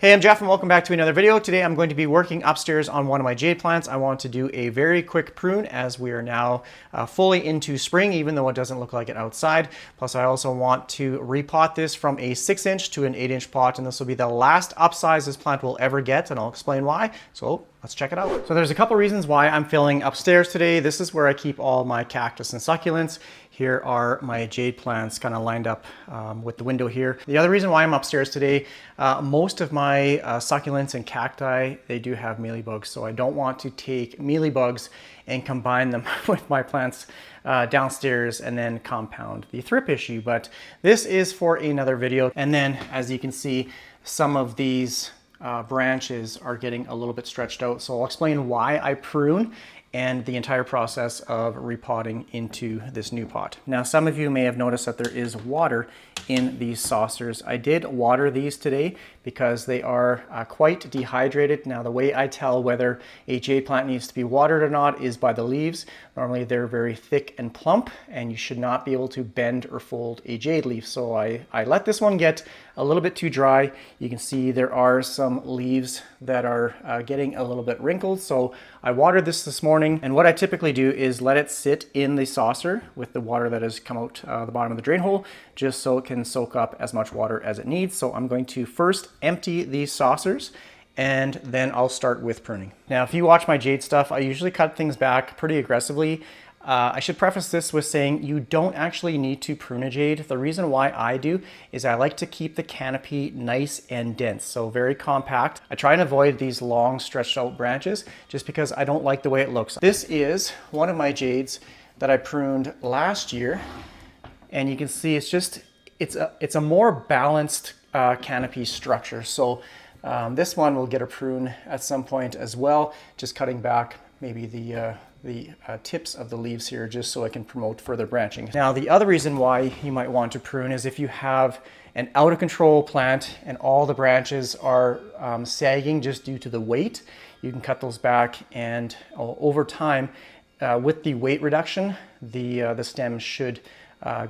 Hey, I'm Jeff and welcome back to another video. Today I'm going to be working upstairs on one of my jade plants. I want to do a very quick prune as we are now fully into spring, even though it doesn't look like it outside. Plus I also want to repot this from a 6-inch to an 8-inch pot, and this will be the last upsize this plant will ever get, and I'll explain why. So let's check it out. So there's a couple reasons why I'm filling upstairs today. This is where I keep all my cactus and succulents. Here are my jade plants kind of lined up with the window here. The other reason why I'm upstairs today, most of my succulents and cacti, they do have mealybugs. So I don't want to take mealybugs and combine them with my plants downstairs and then compound the thrip issue. But this is for another video. And then as you can see, some of these branches are getting a little bit stretched out. So I'll explain why I prune and the entire process of repotting into this new pot. Now, some of you may have noticed that there is water in these saucers. I did water these today because they are quite dehydrated. Now, the way I tell whether a jade plant needs to be watered or not is by the leaves. Normally they're very thick and plump, and you should not be able to bend or fold a jade leaf. So I let this one get a little bit too dry. You can see there are some leaves that are getting a little bit wrinkled. So I watered this morning, and what I typically do is let it sit in the saucer with the water that has come out the bottom of the drain hole, just so it can soak up as much water as it needs. So I'm going to first empty these saucers, and then I'll start with pruning. Now, if you watch my jade stuff, I usually cut things back pretty aggressively. I should preface this with saying you don't actually need to prune a jade. The reason why I do is I like to keep the canopy nice and dense, so very compact. I try and avoid these long stretched out branches just because I don't like the way it looks. This is one of my jades that I pruned last year, and you can see it's a more balanced canopy structure. So this one will get a prune at some point as well, just cutting back maybe the tips of the leaves here just so I can promote further branching. Now, the other reason why you might want to prune is if you have an out of control plant and all the branches are sagging just due to the weight, you can cut those back, and over time with the weight reduction, the stem should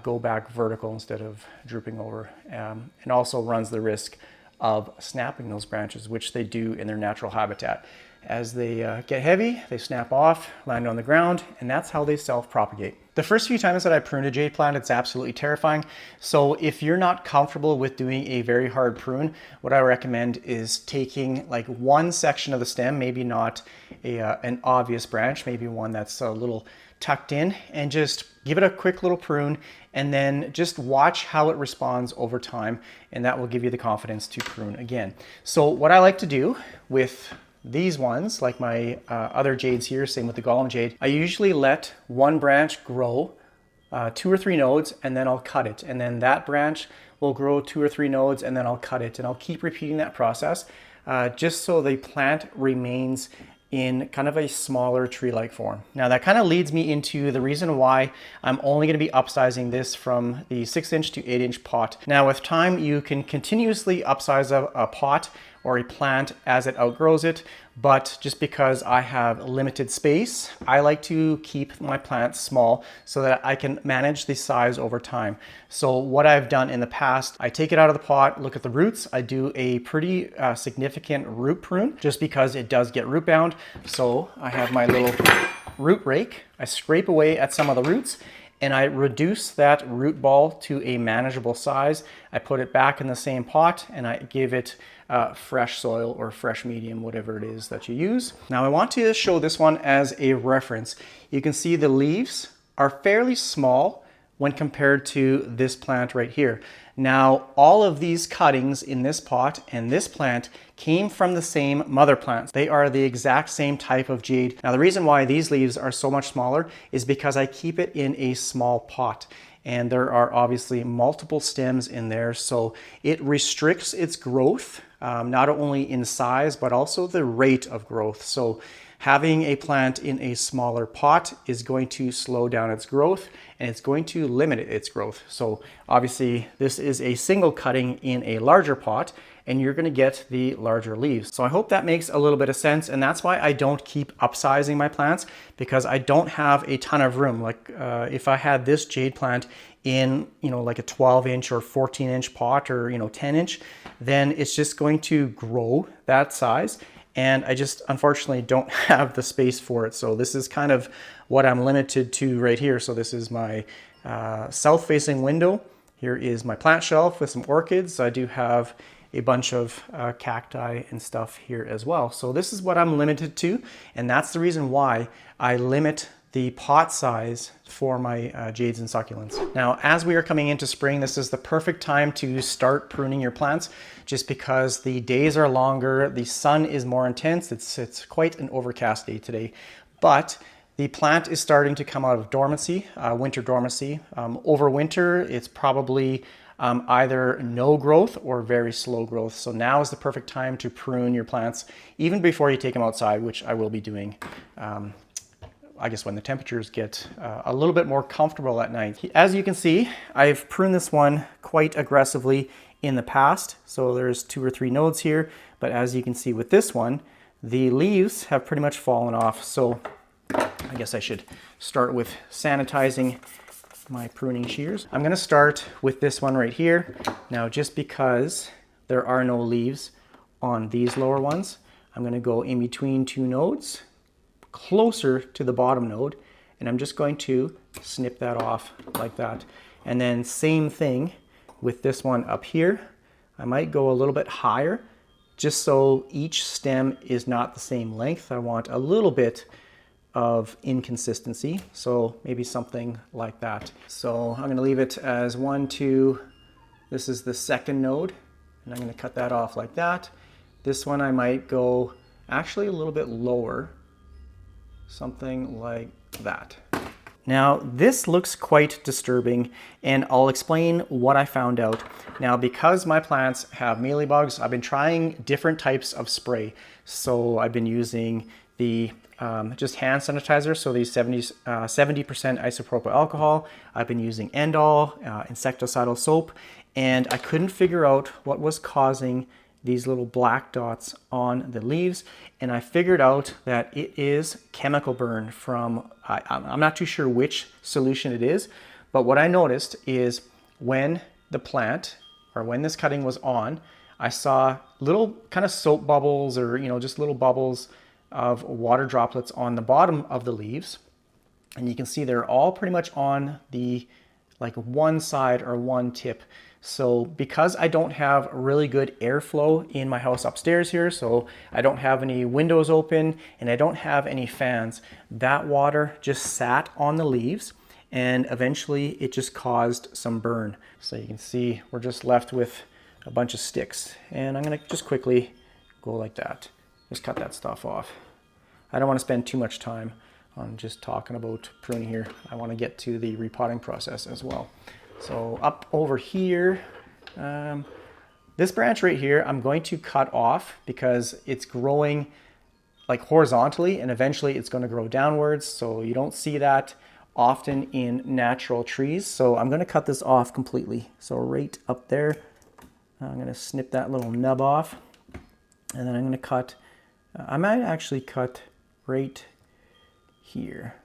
go back vertical instead of drooping over, and also runs the risk of snapping those branches, which they do in their natural habitat. As they get heavy, they snap off, land on the ground, and that's how they self-propagate. The first few times that I prune a jade plant, it's absolutely terrifying. So if you're not comfortable with doing a very hard prune, what I recommend is taking like one section of the stem, maybe not an obvious branch, maybe one that's a little tucked in, and just give it a quick little prune, and then just watch how it responds over time, and that will give you the confidence to prune again. So what I like to do with these ones, like my other jades here, same with the golem jade, I usually let one branch grow 2 or 3 nodes, and then I'll cut it. And then that branch will grow 2 or 3 nodes, and then I'll cut it. And I'll keep repeating that process just so the plant remains in kind of a smaller tree-like form. Now that kind of leads me into the reason why I'm only going to be upsizing this from the 6-inch to 8-inch pot. Now with time, you can continuously upsize a pot or a plant as it outgrows it, but just because I have limited space, I like to keep my plants small so that I can manage the size over time. So what I've done in the past, I take it out of the pot, look at the roots, I do a pretty significant root prune just because it does get root bound. So I have my little root rake, I scrape away at some of the roots, and I reduce that root ball to a manageable size. I put it back in the same pot, and I give it fresh soil or fresh medium, whatever it is that you use. Now I want to show this one as a reference. You can see the leaves are fairly small when compared to this plant right here. Now, all of these cuttings in this pot and this plant came from the same mother plants. They are the exact same type of jade. Now, the reason why these leaves are so much smaller is because I keep it in a small pot. And there are obviously multiple stems in there, so it restricts its growth, not only in size, but also the rate of growth. So having a plant in a smaller pot is going to slow down its growth, and it's going to limit its growth. So obviously this is a single cutting in a larger pot, and you're gonna get the larger leaves. So I hope that makes a little bit of sense, and that's why I don't keep upsizing my plants, because I don't have a ton of room. Like if I had this jade plant in, you know, like a 12-inch or 14-inch pot, or, you know, 10-inch, then it's just going to grow that size. And I just unfortunately don't have the space for it. So this is kind of what I'm limited to right here. So this is my south-facing window. Here is my plant shelf with some orchids. I do have a bunch of cacti and stuff here as well. So this is what I'm limited to, and that's the reason why I limit the pot size for my jades and succulents. Now, as we are coming into spring, this is the perfect time to start pruning your plants, just because the days are longer, the sun is more intense. It's quite an overcast day today, but the plant is starting to come out of dormancy, winter dormancy. Over winter, it's probably either no growth or very slow growth. So now is the perfect time to prune your plants, even before you take them outside, which I will be doing, I guess, when the temperatures get a little bit more comfortable at night. As you can see, I've pruned this one quite aggressively in the past. So there's 2 or 3 nodes here, but as you can see with this one, the leaves have pretty much fallen off. So I guess I should start with sanitizing my pruning shears. I'm going to start with this one right here. Now, just because there are no leaves on these lower ones, I'm going to go in between 2 nodes, closer to the bottom node, and I'm just going to snip that off like that. And then same thing with this one up here. I might go a little bit higher, just so each stem is not the same length. I want a little bit of inconsistency, so maybe something like that. So I'm going to leave it as 1, 2. This is the second node, and I'm going to cut that off like that. This one I might go actually a little bit lower, something like that. Now this looks quite disturbing, and I'll explain what I found out. Now, because my plants have mealybugs, I've been trying different types of spray. So I've been using the just hand sanitizer, so these 70% isopropyl alcohol. I've been using Endol, insecticidal soap, and I couldn't figure out what was causing these little black dots on the leaves, and I figured out that it is chemical burn from, I'm not too sure which solution it is, but what I noticed is when the plant, or when this cutting was on, I saw little kind of soap bubbles, or, you know, just little bubbles of water droplets on the bottom of the leaves. And you can see they're all pretty much on the like one side or one tip. So because I don't have really good airflow in my house upstairs here, so I don't have any windows open and I don't have any fans, that water just sat on the leaves, and eventually it just caused some burn. So you can see we're just left with a bunch of sticks, and I'm gonna just quickly go like that. Just cut that stuff off. I don't want to spend too much time on just talking about pruning here. I want to get to the repotting process as well. So up over here, this branch right here, I'm going to cut off because it's growing like horizontally, and eventually it's going to grow downwards. So you don't see that often in natural trees. So I'm going to cut this off completely. So right up there, I'm going to snip that little nub off, and then I'm going to cut, I might actually cut right here.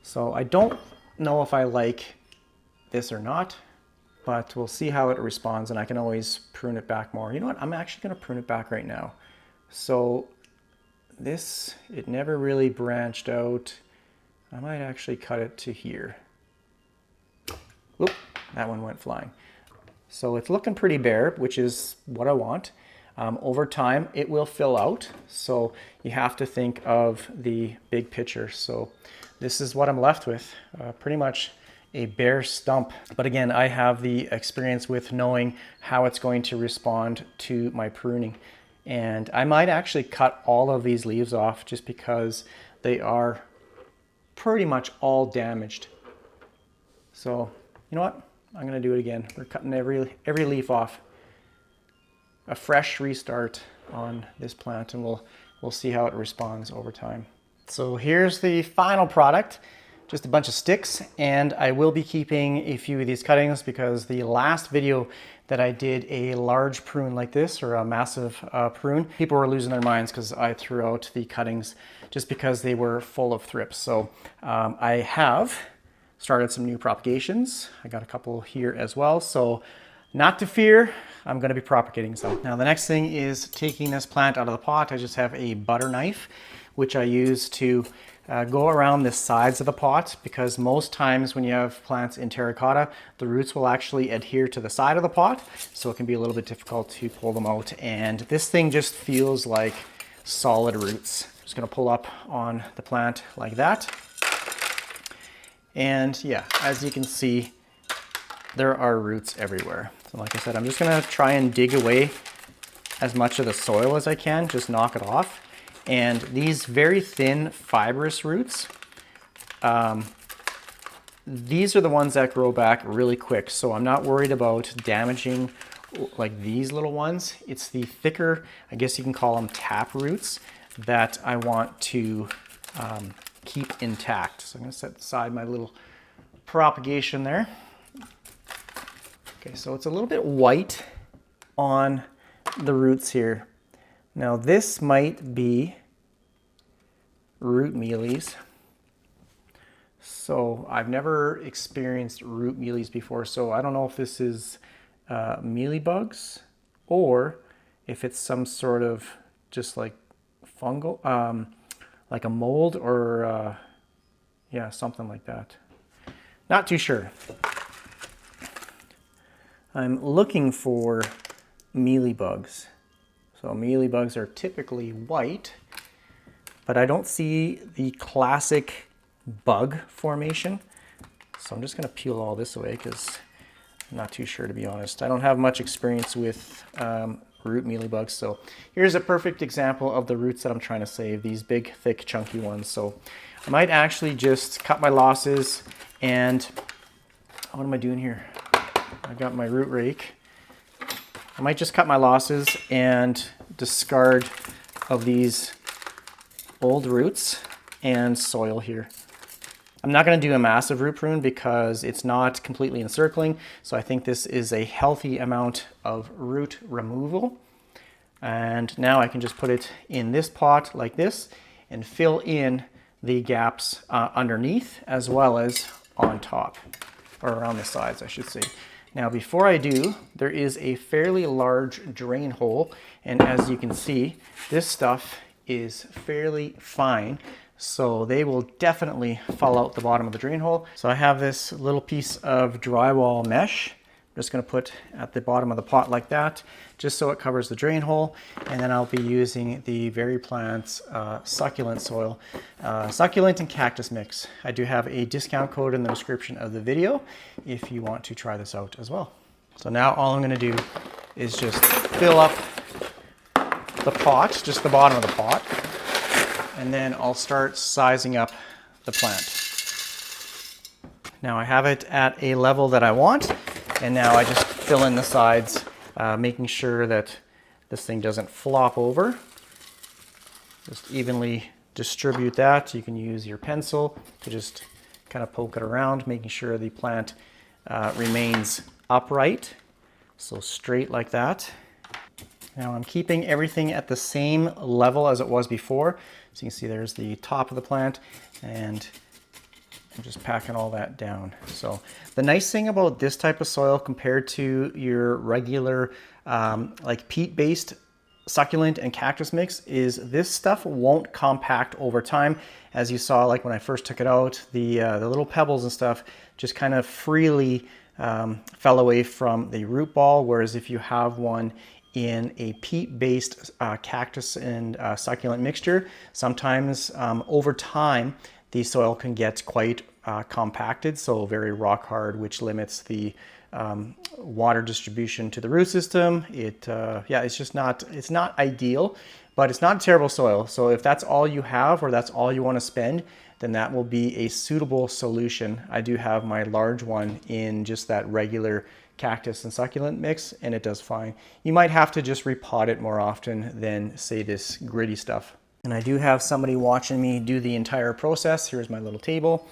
So I don't know if I like this or not, but we'll see how it responds, and I can always prune it back more. You know what? I'm actually going to prune it back right now. So this, it never really branched out. I might actually cut it to here. Oop, that one went flying. So it's looking pretty bare, which is what I want. Over time, it will fill out. So you have to think of the big picture. So this is what I'm left with, pretty much a bare stump. But again, I have the experience with knowing how it's going to respond to my pruning. And I might actually cut all of these leaves off just because they are pretty much all damaged. So you know what? I'm gonna do it again. We're cutting every leaf off. A fresh restart on this plant, and we'll see how it responds over time. So here's the final product. Just a bunch of sticks, and I will be keeping a few of these cuttings because the last video that I did a large prune like this, or a massive prune, people were losing their minds because I threw out the cuttings just because they were full of thrips. So I have started some new propagations. I got a couple here as well. So not to fear, I'm going to be propagating some. Now the next thing is taking this plant out of the pot. I just have a butter knife, which I use to go around the sides of the pot, because most times when you have plants in terracotta, the roots will actually adhere to the side of the pot, so it can be a little bit difficult to pull them out. And this thing just feels like solid roots. Just going to pull up on the plant like that. And yeah, as you can see, there are roots everywhere. So like I said, I'm just going to try and dig away as much of the soil as I can, just knock it off. And these very thin fibrous roots, these are the ones that grow back really quick. So I'm not worried about damaging like these little ones. It's the thicker, I guess you can call them tap roots, that I want to keep intact. So I'm going to set aside my little propagation there. Okay, so it's a little bit white on the roots here. Now this might be root mealies. So I've never experienced root mealies before, so I don't know if this is mealy bugs or if it's some sort of just like fungal, like a mold or yeah, something like that. Not too sure. I'm looking for mealy bugs. So mealy bugs are typically white, but I don't see the classic bug formation. So I'm just going to peel all this away because I'm not too sure, to be honest. I don't have much experience with root mealybugs. So here's a perfect example of the roots that I'm trying to save, these big, thick, chunky ones. So I might actually just cut my losses and what am I doing here? I got my root rake. I might just cut my losses and discard of these old roots and soil here. I'm not going to do a massive root prune because it's not completely encircling. So I think this is a healthy amount of root removal. And now I can just put it in this pot like this and fill in the gaps underneath as well as on top, or around the sides, I should say. Now, before I do, there is a fairly large drain hole, and as you can see, this stuff is fairly fine, so they will definitely fall out the bottom of the drain hole. So I have this little piece of drywall mesh. I'm just going to put at the bottom of the pot like that, just so it covers the drain hole, and then I'll be using the VeryPlants succulent soil, succulent and cactus mix. I do have a discount code in the description of the video if you want to try this out as well. So now all I'm going to do is just fill up the pot, just the bottom of the pot, and then I'll start sizing up the plant. Now I have it at a level that I want, and now I just fill in the sides, making sure that this thing doesn't flop over. Just evenly distribute that. You can use your pencil to just kind of poke it around, making sure the plant remains upright, so straight like that. Now I'm keeping everything at the same level as it was before. So you can see there's the top of the plant, and I'm just packing all that down. So the nice thing about this type of soil compared to your regular like peat-based succulent and cactus mix is this stuff won't compact over time. As you saw, like when I first took it out, the little pebbles and stuff just kind of freely fell away from the root ball, whereas if you have one in a peat-based cactus and succulent mixture, sometimes over time the soil can get quite compacted, so very rock hard, which limits the water distribution to the root system. Yeah, it's just not, it's not ideal, but it's not terrible soil. So if that's all you have, or that's all you want to spend, then that will be a suitable solution. I do have my large one in just that regular cactus and succulent mix, and it does fine. You might have to just repot it more often than, say, this gritty stuff. And I do have somebody watching me do the entire process. Here's my little table,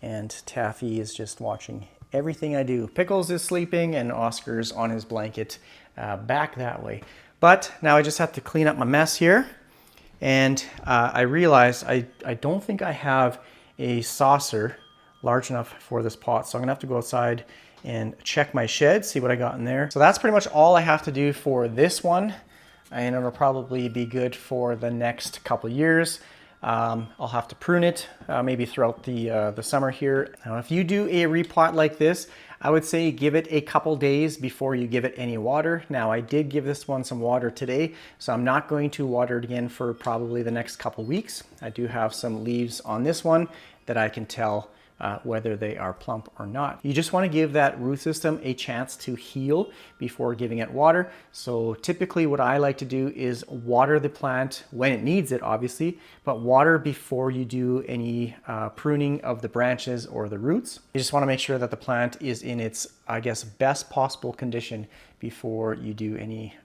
and Taffy is just watching everything I do. Pickles is sleeping, and Oscar's on his blanket back that way. But now I just have to clean up my mess here. And I realized I don't think I have a saucer large enough for this pot. So I'm gonna have to go outside and check my shed, see what I got in there. So that's pretty much all I have to do for this one. And it'll probably be good for the next couple years. I'll have to prune it maybe throughout the summer here. Now, if you do a repot like this, I would say give it a couple days before you give it any water. Now, I did give this one some water today, so I'm not going to water it again for probably the next couple weeks. I do have some leaves on this one that I can tell whether they are plump or not. You just want to give that root system a chance to heal before giving it water. So typically what I like to do is water the plant when it needs it, obviously, but water before you do any pruning of the branches or the roots. You just want to make sure that the plant is in its, I guess, best possible condition before you do any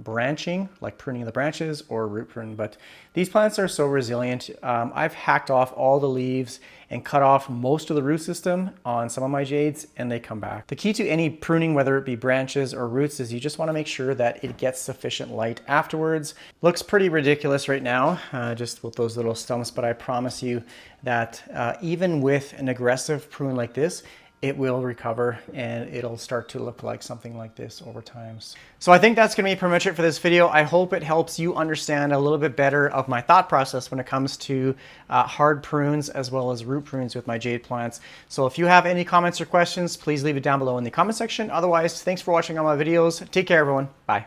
branching, like pruning of the branches or root prune. But these plants are so resilient. I've hacked off all the leaves and cut off most of the root system on some of my jades, and they come back. The key to any pruning, whether it be branches or roots, is you just want to make sure that it gets sufficient light afterwards. Looks pretty ridiculous right now, just with those little stumps, but I promise you that even with an aggressive prune like this, it will recover and it'll start to look like something like this over time. So I think that's going to be pretty much it for this video. I hope it helps you understand a little bit better of my thought process when it comes to hard prunes as well as root prunes with my jade plants. So if you have any comments or questions, please leave it down below in the comment section. Otherwise, thanks for watching all my videos. Take care, everyone. Bye.